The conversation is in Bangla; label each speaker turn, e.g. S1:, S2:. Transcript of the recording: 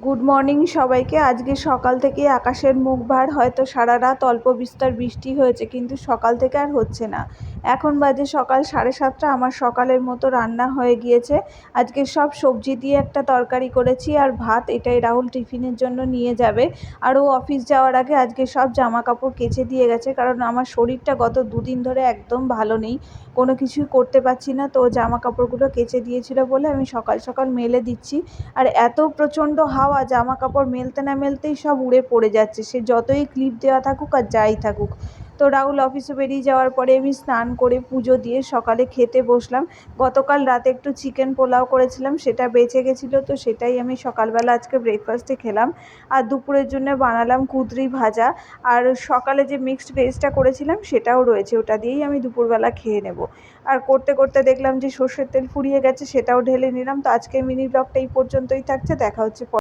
S1: গুড মর্নিং সবাইকে। আজকে সকাল থেকে আকাশের মুখ ভার, হয়তো সারা রাত অল্প বিস্তর বৃষ্টি হয়েছে, কিন্তু সকাল থেকে আর হচ্ছে না। এখন বাজে সকাল 7:30। আমার সকালের মতো রান্না হয়ে গিয়েছে। আজকে সব সবজি দিয়ে একটা তরকারি করেছি আর ভাত, এটাই রাহুল টিফিনের জন্য নিয়ে যাবে। আর ও অফিস যাওয়ার আগে আজকে সব জামা কাপড় কেচে দিয়ে গেছে, কারণ আমার শরীরটা গত দুদিন ধরে একদম ভালো নেই, কোনো কিছুই করতে পারছি না। তো জামা কাপড়গুলো কেচে দিয়েছিল বলে আমি সকাল সকাল মেলে দিচ্ছি। আর এত প্রচণ্ড হাওয়া, জামা কাপড় মেলতে না মেলতেই সব উড়ে পড়ে যাচ্ছে, সে যতই ক্লিপ দেওয়া থাকুক আর যাই থাকুক। তো রাহুল অফিসে বেরিয়ে যাওয়ার পরে আমি স্নান করে পুজো দিয়ে সকালে খেতে বসলাম। গতকাল রাতে একটু চিকেন পোলাও করেছিলাম, সেটা বেঁচে গেছিলো, তো সেটাই আমি সকালবেলা আজকে ব্রেকফাস্টে খেলাম। আর দুপুরের জন্য বানালাম কুঁদরি ভাজা। আর সকালে যে মিক্সড ভেজটা করেছিলাম সেটাও রয়েছে, ওটা দিয়েই আমি দুপুরবেলা খেয়ে নেব। আর করতে করতে দেখলাম যে সর্ষের তেল ফুরিয়ে গেছে, সেটাও ঢেলে নিলাম। তো আজকের মিনি ব্লগটা এই পর্যন্তই থাকছে, দেখা হচ্ছে